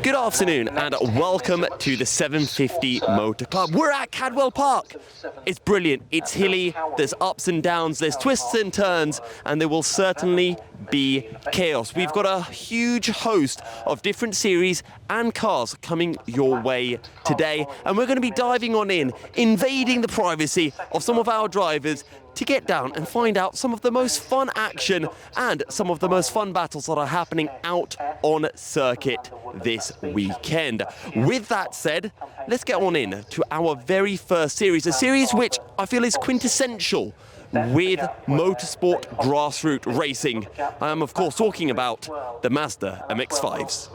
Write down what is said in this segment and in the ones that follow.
Good afternoon and welcome to the 750 Motor Club. We're at Cadwell Park. It's brilliant, it's hilly, there's ups and downs, there's twists and turns, and there will certainly be chaos. We've got a huge host of different series and cars coming your way today, and we're going to be diving on in, invading the privacy of some of our drivers to get down and find out some of the most fun action and some of the most fun battles that are happening out on circuit this weekend. With that said, let's get on in to our very first series, a series which I feel is quintessential with motorsport grassroots racing. I am of course talking about the Mazda MX-5s.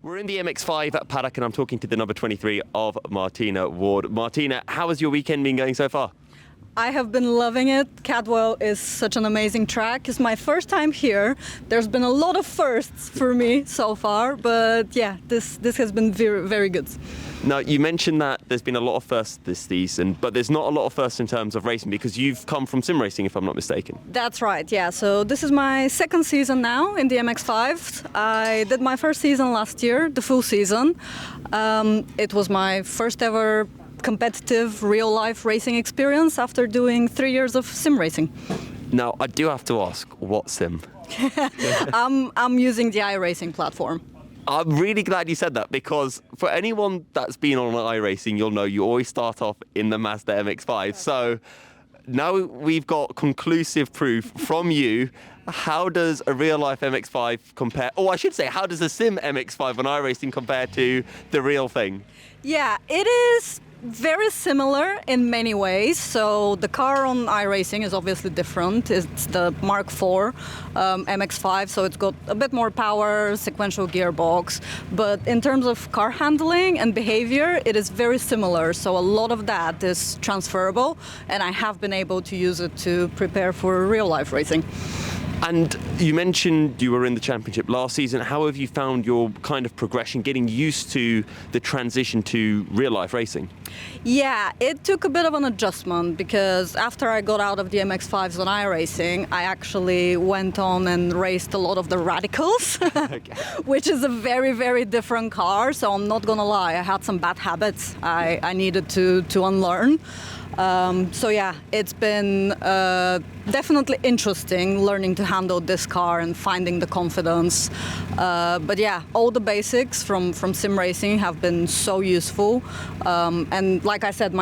We're in the MX-5 at Paddock and I'm talking to the number 23 of Martina Ward. Martina, how has your weekend been going so far? I have been loving it. Cadwell is such an amazing track. It's my first time here. There's been a lot of firsts for me so far, but yeah, this has been very, very good. Now, you mentioned that there's been a lot of firsts this season, but there's not a lot of firsts in terms of racing because you've come from sim racing, if I'm not mistaken. That's right, yeah. So this is my second season now in the MX-5. I did my first season last year, the full season. It was my first ever competitive real-life racing experience after doing 3 years of sim racing. Now, I do have to ask, what sim? I'm using the iRacing platform. I'm really glad you said that because for anyone that's been on iRacing, you'll know you always start off in the Mazda MX-5. So now we've got conclusive proof from you. How does a real-life MX-5 compare, or I should say, how does a sim MX-5 on iRacing compare to the real thing? Yeah, it is very similar in many ways. So the car on iRacing is obviously different. It's the Mark IV MX-5, so it's got a bit more power, sequential gearbox. But in terms of car handling and behavior, it is very similar. So a lot of that is transferable, and I have been able to use it to prepare for real-life racing. And you mentioned you were in the championship last season. How have you found your kind of progression, getting used to the transition to real-life racing? Yeah, it took a bit of an adjustment because after I got out of the MX-5s on iRacing, I actually went on and raced a lot of the Radicals, which is a very, very different car. So I'm not gonna lie, I had some bad habits I needed to unlearn. So yeah, it's been definitely interesting learning to handle this car and finding the confidence. But yeah, all the basics from sim racing have been so useful. And like I said,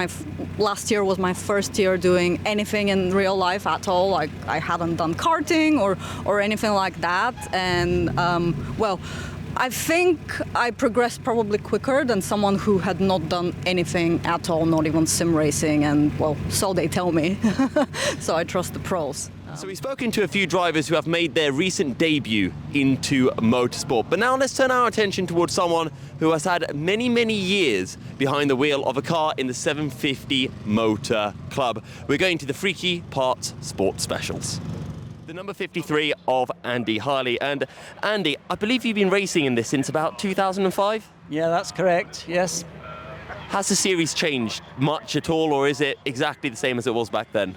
last year was my first year doing anything in real life at all. Like I hadn't done karting or anything like that. And well, I think I progressed probably quicker than someone who had not done anything at all, not even sim racing, and well, so they tell me. So I trust the pros. So we've spoken to a few drivers who have made their recent debut into motorsport, but now let's turn our attention towards someone who has had many, many years behind the wheel of a car in the 750 Motor Club. We're going to the Freaky Parts Sport Specials. The number 53 of Andy Harley. And Andy, I believe you've been racing in this since about 2005? Yeah, that's correct, yes. Has the series changed much at all, or is it exactly the same as it was back then?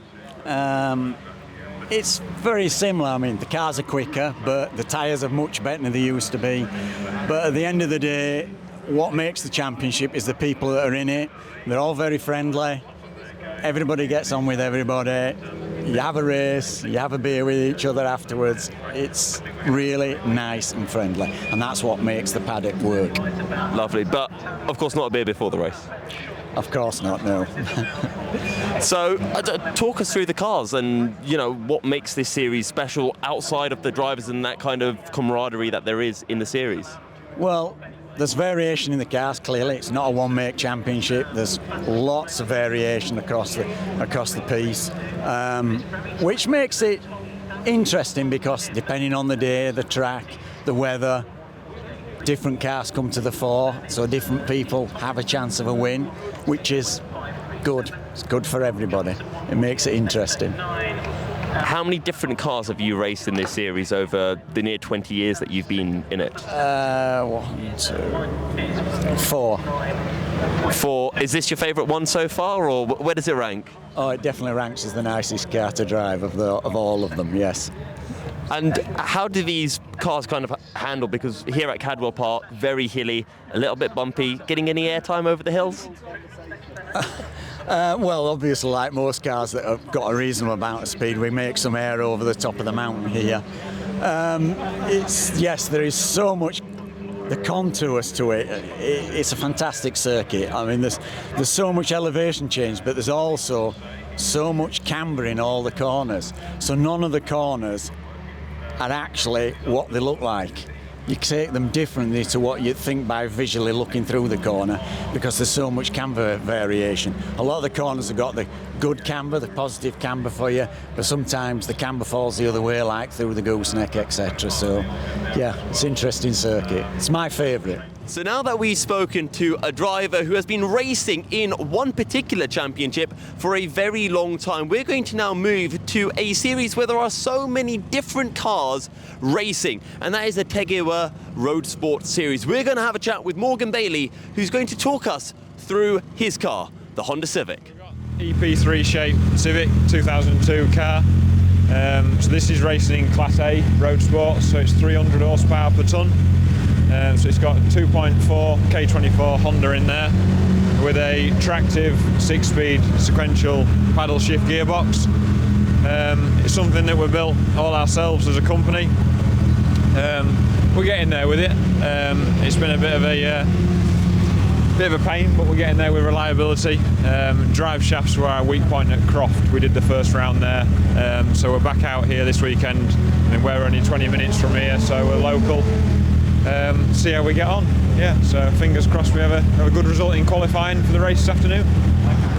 It's very similar. I mean, the cars are quicker, but the tyres are much better than they used to be. But at the end of the day, what makes the championship is the people that are in it. They're all very friendly. Everybody gets on with everybody. You have a race, you have a beer with each other afterwards. It's really nice and friendly, and that's what makes the paddock work. Lovely, but of course not a beer before the race. Of course not, no. So talk us through the cars and, you know, what makes this series special outside of the drivers and that kind of camaraderie that there is in the series. Well, there's variation in the cars, clearly. It's not a one-make championship. There's lots of variation across the piece, which makes it interesting because depending on the day, the track, the weather, different cars come to the fore, so different people have a chance of a win, which is good. It's good for everybody. It makes it interesting. How many different cars have you raced in this series over the near 20 years that you've been in it? 1, 2, 4. 4. Is this your favourite one so far, or where does it rank? Oh, it definitely ranks as the nicest car to drive of all of them, yes. And how do these cars kind of handle? Because here at Cadwell Park, very hilly, a little bit bumpy. Getting any airtime over the hills? Well, obviously, like most cars that have got a reasonable amount of speed, we make some air over the top of the mountain here. Yes, there is so much. The contours to it, it's a fantastic circuit. I mean, there's so much elevation change, but there's also so much camber in all the corners. So none of the corners are actually what they look like. You take them differently to what you'd think by visually looking through the corner, because there's so much camber variation. A lot of the corners have got the good camber, the positive camber for you, but sometimes the camber falls the other way, like through the gooseneck, etc. So, yeah, it's an interesting circuit. It's my favourite. So now that we've spoken to a driver who has been racing in one particular championship for a very long time, we're going to now move to a series where there are so many different cars racing, and that is the Tegewa Road Sport Series. We're going to have a chat with Morgan Bailey, who's going to talk us through his car, the Honda Civic. EP3 shape Civic 2002 car. So this is racing in Class A Road Sport, so it's 300 horsepower per tonne. So it's got a 2.4 K24 Honda in there with a tractive 6-speed sequential paddle shift gearbox. It's something that we built all ourselves as a company. We're getting there with it. It's been a bit of a pain, but we're getting there with reliability. Drive shafts were our weak point at Croft. We did the first round there. So we're back out here this weekend. I mean, we're only 20 minutes from here, so we're local. See how we get on. Yeah, so fingers crossed we have a good result in qualifying for the race this afternoon.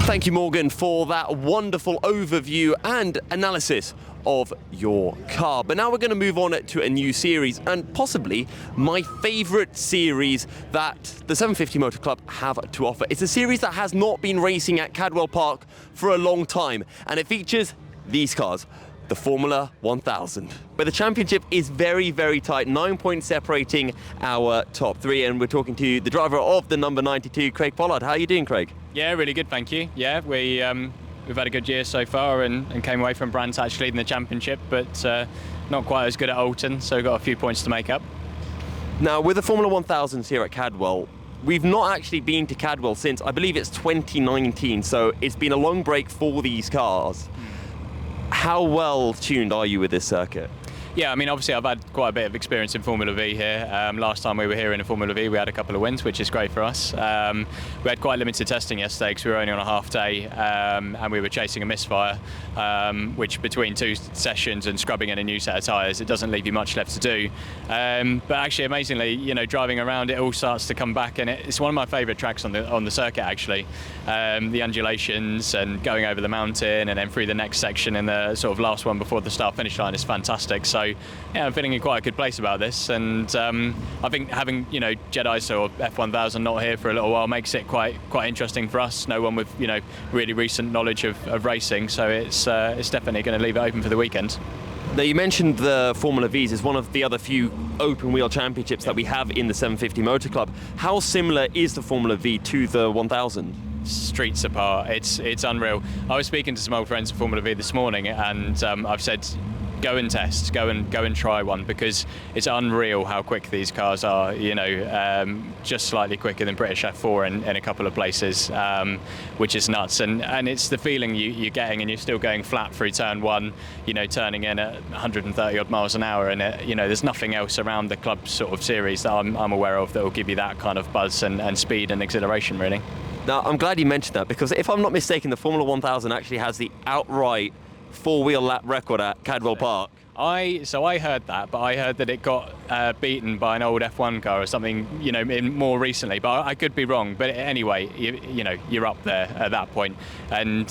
Thank you, Morgan, for that wonderful overview and analysis of your car. But now we're going to move on to a new series, and possibly my favourite series that the 750 Motor Club have to offer. It's a series that has not been racing at Cadwell Park for a long time, and it features these cars. The Formula 1000, where the championship is very, very tight, 9 points separating our top three, and we're talking to the driver of the number 92, Craig Pollard. How are you doing, Craig? Yeah, really good, thank you. Yeah, we've had a good year so far and came away from Brands actually leading the championship, but not quite as good at Alton, so got a few points to make up. Now, with the Formula 1000s here at Cadwell, we've not actually been to Cadwell since, I believe it's 2019, so it's been a long break for these cars. How well tuned are you with this circuit? Yeah, I mean, obviously I've had quite a bit of experience in Formula V here. Last time we were here in a Formula V, we had a couple of wins, which is great for us. We had quite limited testing yesterday because we were only on a half day, and we were chasing a misfire, which between two sessions and scrubbing in a new set of tyres, it doesn't leave you much left to do. But actually, amazingly, you know, driving around, it all starts to come back, and it's one of my favourite tracks on the circuit, actually. The undulations and going over the mountain and then through the next section in the sort of last one before the start-finish line is fantastic. So yeah, I'm feeling in quite a good place about this, and I think having, you know, Jedi's or F1000 not here for a little while makes it quite interesting for us. No one with, you know, really recent knowledge of racing, so it's definitely going to leave it open for the weekend. Now, you mentioned the Formula Vs as one of the other few open wheel championships that we have in the 750 Motor Club. How similar is the Formula V to the 1000? Streets apart. It's unreal. I was speaking to some old friends of Formula V this morning, and I've said, go and test, go and try one, because it's unreal how quick these cars are. You know, just slightly quicker than British F4 in a couple of places, which is nuts. And it's the feeling you're getting, and you're still going flat through turn one. You know, turning in at 130 odd miles an hour, and you know, there's nothing else around the club sort of series that I'm aware of that will give you that kind of buzz and speed and exhilaration, really. Now, I'm glad you mentioned that, because if I'm not mistaken, the Formula 1000 actually has the outright four-wheel lap record at Cadwell Park. I heard that, but I heard that it got beaten by an old F1 car or something, you know, more recently. But I could be wrong. But anyway, you know, you're up there at that point. And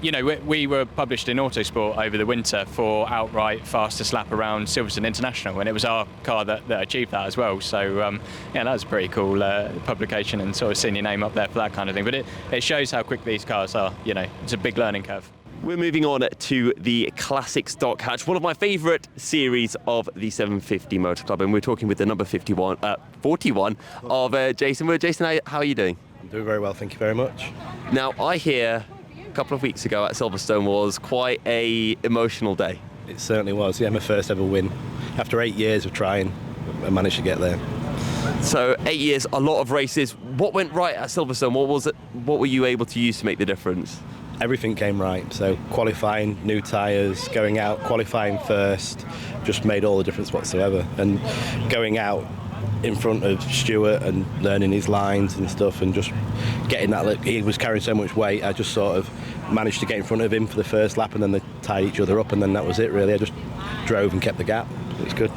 you know, we were published in Autosport over the winter for outright fastest lap around Silverstone International, and it was our car that achieved that as well. So yeah, that was a pretty cool publication, and sort of seeing your name up there for that kind of thing. But it shows how quick these cars are. You know, it's a big learning curve. We're moving on to the classic stock hatch, one of my favourite series of the 750 Motor Club, and we're talking with the number 41 of Jason. Jason, how are you doing? I'm doing very well, thank you very much. Now, I hear a couple of weeks ago at Silverstone was quite a emotional day. It certainly was. Yeah, my first ever win. After 8 years of trying, I managed to get there. So 8 years, a lot of races. What went right at Silverstone? What was it? What were you able to use to make the difference? Everything came right. So qualifying, new tyres, going out, qualifying first, just made all the difference whatsoever. And going out in front of Stuart and learning his lines and stuff, and just getting that. He was carrying so much weight. I just sort of managed to get in front of him for the first lap, and then they tied each other up, and then that was it really. I just drove and kept the gap. It was good.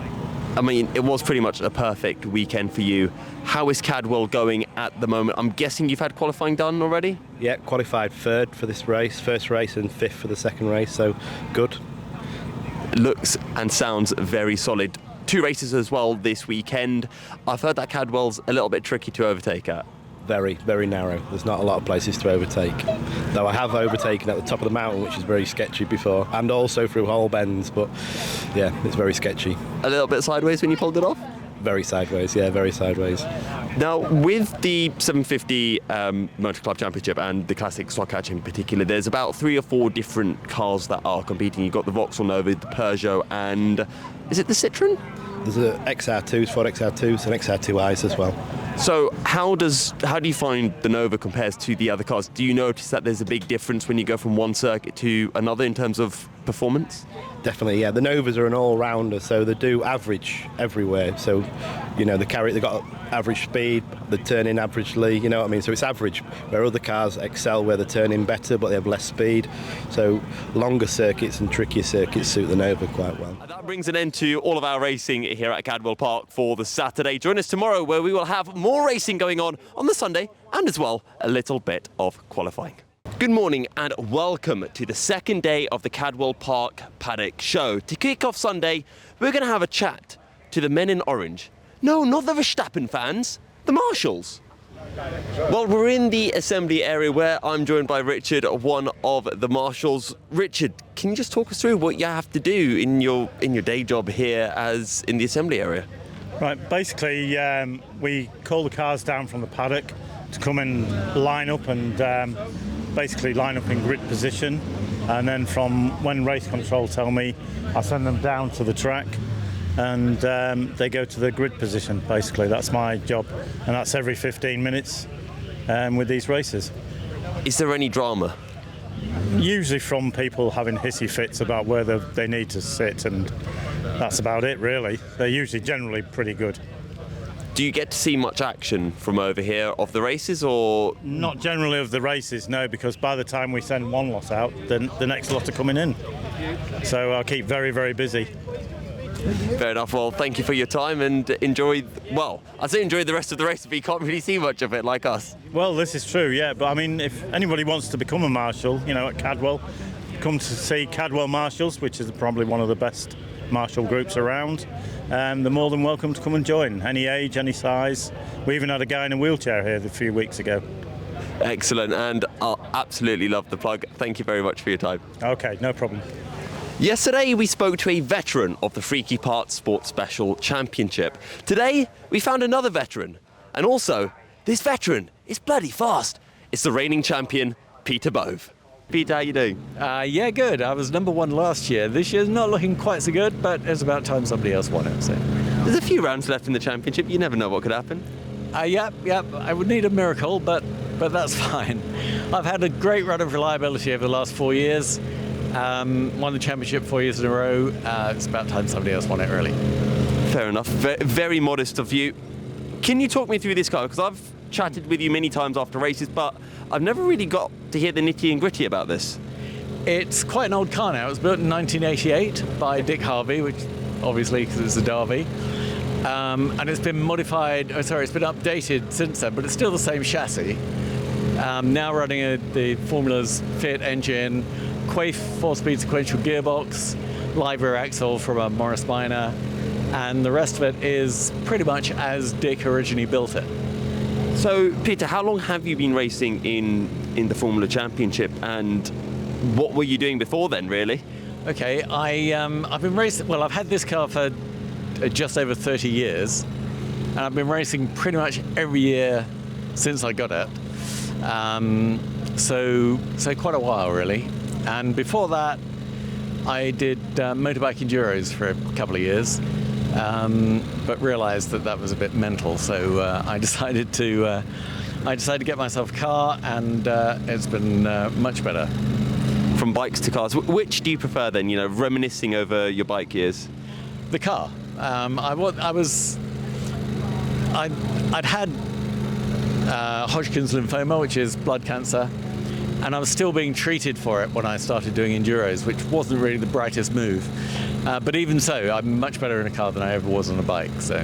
I mean, it was pretty much a perfect weekend for you. How is Cadwell going at the moment? I'm guessing you've had qualifying done already? Yeah, qualified third for this race, first race, and fifth for the second race, so good. Looks and sounds very solid. 2 races as well this weekend. I've heard that Cadwell's a little bit tricky to overtake at. Very, very narrow. There's not a lot of places to overtake. Though I have overtaken at the top of the mountain, which is very sketchy before, and also through hole bends, but yeah, it's very sketchy. A little bit sideways when you pulled it off? Very sideways, yeah, very sideways. Now, with the 750 Motor Club Championship and the Classic Stock Catch in particular, there's about 3 or 4 different cars that are competing. You've got the Vauxhall Nova, the Peugeot, and is it the Citroen? There's a XR2s, Ford XR2s, and XR2Is as well. So how do you find the Nova compares to the other cars? Do you notice that there's a big difference when you go from one circuit to another in terms of performance? Definitely, yeah. The Novas are an all-rounder, so they do average everywhere. So, you know, they've got average speed, they turn in averagely, you know what I mean? So it's average, where other cars excel where they turn in better, but they have less speed. So longer circuits and trickier circuits suit the Nova quite well. And that brings an end to all of our racing here at Cadwell Park for the Saturday. Join us tomorrow where we will have more racing going on the Sunday, and as well, a little bit of qualifying. Good morning and welcome to the second day of the Cadwell Park Paddock show. To kick off Sunday, we're going to have a chat to the men in orange. No, not the Verstappen fans, the marshals. Well, we're in the assembly area where I'm joined by Richard, one of the marshals. Richard, can you just talk us through what you have to do in your day job here as in the assembly area? Right, basically we call the cars down from the paddock to come and line up and basically line up in grid position, and then from when race control tell me, I send them down to the track and they go to the grid position. Basically that's my job, and that's every 15 minutes with these races. Is there any drama? Usually from people having hissy fits about where they need to sit, and that's about it really. They're usually generally pretty good. Do you get to see much action from over here of the races, or? Not generally of the races, no, because by the time we send one lot out, then the next lot are coming in. So I'll keep very, very busy. Fair enough. Well, thank you for your time and enjoy, well, I'd say enjoy the rest of the race, but you can't really see much of it like us. Well, this is true, yeah, but I mean, if anybody wants to become a marshal, you know, at Cadwell, come to see Cadwell Marshals, which is probably one of the best marshal groups around. They're more than welcome to come and join, any age, any size. We even had a guy in a wheelchair here a few weeks ago. Excellent, and I absolutely love the plug. Thank you very much for your time. Okay, no problem. Yesterday we spoke to a veteran of the Freaky Parts Sports Special Championship. Today we found another veteran, and also this veteran is bloody fast. It's the reigning champion, Peter Bove. Peter, how you doing? Yeah, good. I was number 1 last year. This year's not looking quite so good, but it's about time somebody else won it. So. There's a few rounds left in the championship. You never know what could happen. Yeah. I would need a miracle, but that's fine. I've had a great run of reliability over the last 4 years. Won the championship 4 years in a row. It's about time somebody else won it, really. Fair enough. Very modest of you. Can you talk me through this car? Because I've chatted with you many times after races, but I've never really got to hear the nitty and gritty about this. It's quite an old car now. It was built in 1988 by Dick Harvey, which obviously because it's a Derby. And it's been modified, it's been updated since then, but it's still the same chassis. Now running the Formula's Fit engine, Quaife 4-speed sequential gearbox, live rear axle from a Morris Minor, and the rest of it is pretty much as Dick originally built it. So, Peter, how long have you been racing in the Formula Championship, and what were you doing before then, really? Okay, I've been racing, well, I've had this car for just over 30 years, and I've been racing pretty much every year since I got it. So quite a while, really. And before that, I did motorbike enduros for a couple of years, but realised that was a bit mental. So I decided to get myself a car, and it's been much better. From bikes to cars, which do you prefer then? You know, reminiscing over your bike years. The car. I'd had Hodgkin's lymphoma, which is blood cancer, and I was still being treated for it when I started doing enduros, which wasn't really the brightest move. But even so, I'm much better in a car than I ever was on a bike. So.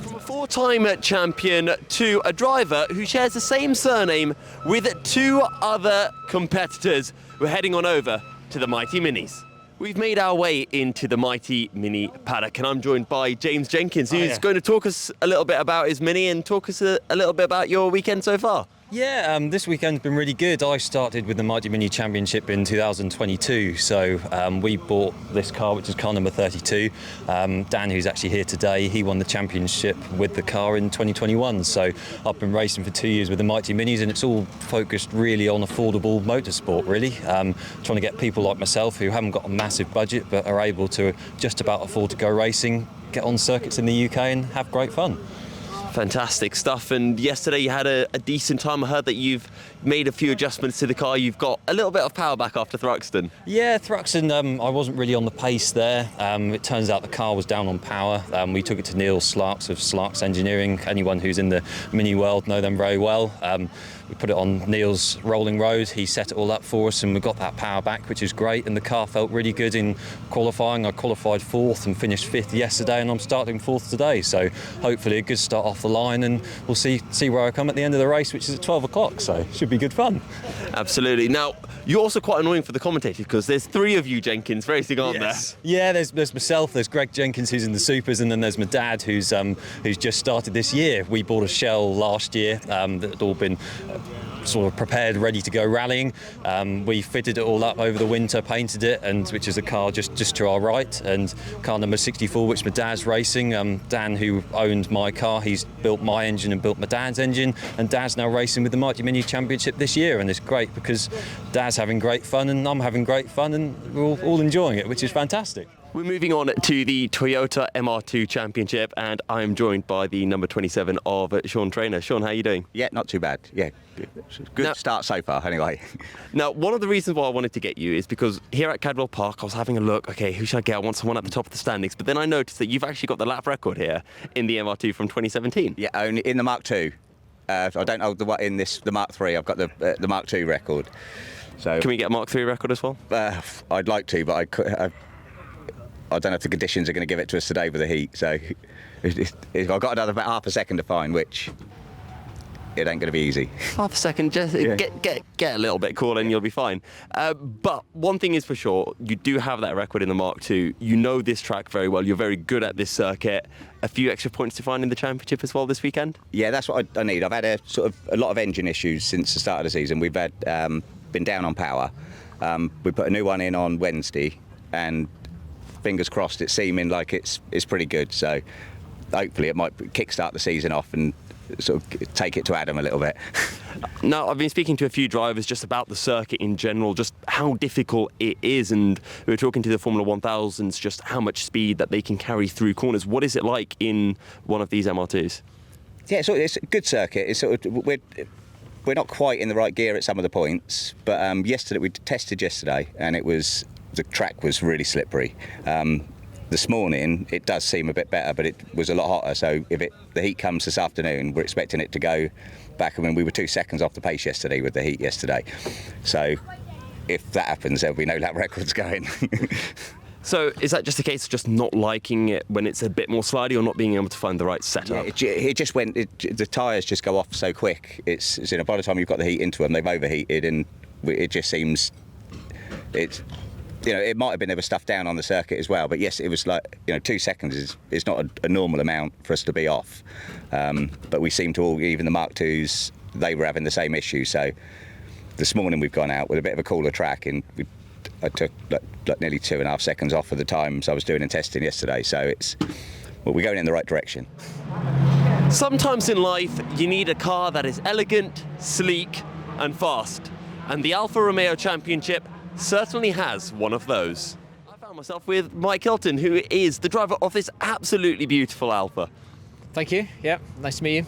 From a four-time champion to a driver who shares the same surname with two other competitors, we're heading on over to the Mighty Minis. We've made our way into the Mighty Mini Paddock, and I'm joined by James Jenkins, who's going to talk us a little bit about his Mini and talk us a little bit about your weekend so far. Yeah, this weekend's been really good. I started with the Mighty Mini Championship in 2022, so we bought this car, which is car number 32. Dan, who's actually here today, he won the championship with the car in 2021, so I've been racing for 2 years with the Mighty Minis, and it's all focused really on affordable motorsport, really. Trying to get people like myself who haven't got a massive budget but are able to just about afford to go racing, get on circuits in the UK and have great fun. Fantastic stuff. And yesterday you had a decent time. I heard that you've made a few adjustments to the car. You've got a little bit of power back after Thruxton. Yeah, Thruxton, I wasn't really on the pace there. It turns out the car was down on power. We took it to Neil Slarks of Slarks Engineering. Anyone who's in the Mini world know them very well. We put it on Neil's rolling road. He set it all up for us, and we got that power back, which is great. And the car felt really good in qualifying. I qualified 4th and finished 5th yesterday, and I'm starting 4th today. So hopefully a good start off the line, and we'll see where I come at the end of the race, which is at 12 o'clock. So it should be good fun. Absolutely. Now, you're also quite annoying for the commentators because there's 3 of you Jenkins racing, aren't there? Yeah, there's myself, there's Greg Jenkins, who's in the Supers, and then there's my dad, who's just started this year. We bought a Shell last year that had all been sort of prepared, ready to go rallying. We fitted it all up over the winter, painted it, and which is a car just to our right, and car number 64, which my dad's racing. Dan, who owned my car, he's built my engine and built my dad's engine, and Dad's now racing with the Mighty Mini Championship this year, and it's great because Dad's having great fun and I'm having great fun, and we're all enjoying it, which is fantastic. We're moving on to the Toyota MR2 Championship, and I'm joined by the number 27 of Sean Trainer. Sean, how are you doing? Yeah, not too bad. Yeah, good start so far, anyway. Now, one of the reasons why I wanted to get you is because here at Cadwell Park, I was having a look. Okay, who should I get? I want someone at the top of the standings. But then I noticed that you've actually got the lap record here in the MR2 from 2017. Yeah, only in the Mark II. I don't know the Mark III. I've got the Mark II record. So can we get a Mark III record as well? I'd like to, but I don't know if the conditions are going to give it to us today with the heat. So I've got another about half a second to find, which it ain't going to be easy. Half a second, just get a little bit cool and you'll be fine. But one thing is for sure, you do have that record in the Mark II. You know this track very well. You're very good at this circuit. A few extra points to find in the championship as well this weekend? Yeah, that's what I need. I've had a lot of engine issues since the start of the season. We've had been down on power. We put a new one in on Wednesday, and fingers crossed it's seeming like it's pretty good. So hopefully it might kickstart the season off and sort of take it to Adam a little bit. Now, I've been speaking to a few drivers just about the circuit in general, just how difficult it is, and we were talking to the Formula 1000s, just how much speed that they can carry through corners. What is it like in one of these MR2s? Yeah, so it's a good circuit. It's we're not quite in the right gear at some of the points, but yesterday we tested yesterday, and the track was really slippery. This morning it does seem a bit better, but it was a lot hotter, so if the heat comes this afternoon, we're expecting it to go back. I mean, we were 2 seconds off the pace yesterday with the heat yesterday, so if that happens, there'll be no lap records going. So is that just a case of just not liking it when it's a bit more slidey, or not being able to find the right setup? Yeah, it just went, the tyres just go off so quick. It's by the time you've got the heat into them, they've overheated, and it just seems, it might have been there was stuff down on the circuit as well, but yes, it was like 2 seconds is not a normal amount for us to be off. But we seem to all, even the Mark IIs, they were having the same issue. So this morning we've gone out with a bit of a cooler track, and I took like nearly 2.5 seconds off of the times I was doing in testing yesterday. So we're going in the right direction. Sometimes in life you need a car that is elegant, sleek and fast, and the Alfa Romeo Championship certainly has one of those. found myself with Mike Hilton, who is the driver of this absolutely beautiful Alfa. Thank you. Yeah, nice to meet you.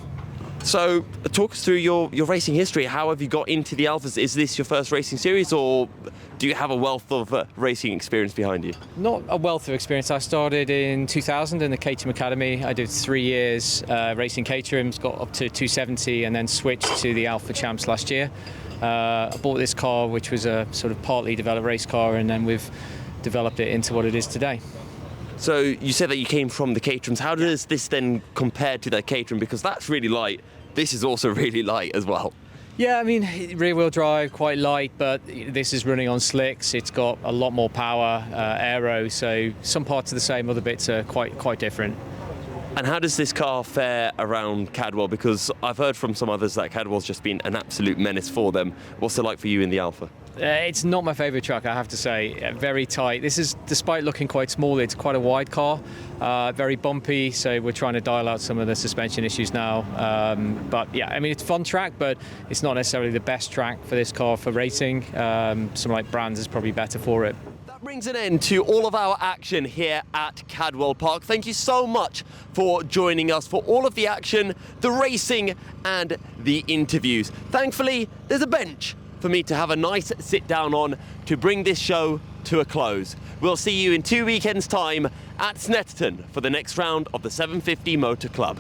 So, talk us through your racing history. How have you got into the Alfas? Is this your first racing series, or do you have a wealth of racing experience behind you? Not a wealth of experience. I started in 2000 in the Caterham Academy. I did 3 years racing Caterhams, got up to 270, and then switched to the Alfa Champs last year. I bought this car, which was a sort of partly developed race car, and then we've developed it into what it is today. So you said that you came from the Caterhams. How does this then compare to the Caterham? Because that's really light. This is also really light as well. Yeah, I mean, rear-wheel drive, quite light, but this is running on slicks. It's got a lot more power, aero, so some parts are the same, other bits are quite different. And how does this car fare around Cadwell? Because I've heard from some others that Cadwell's just been an absolute menace for them. What's it like for you in the Alfa? It's not my favourite truck, I have to say. Very tight. This is, despite looking quite small, it's quite a wide car. Very bumpy, so we're trying to dial out some of the suspension issues now. But yeah, I mean, it's a fun track, but it's not necessarily the best track for this car for racing. Something like Brands is probably better for it. That brings an end to all of our action here at Cadwell Park. Thank you so much for joining us for all of the action, the racing and the interviews. Thankfully, there's a bench for me to have a nice sit down on to bring this show to a close. We'll see you in 2 weekends' time at Snetterton for the next round of the 750 Motor Club.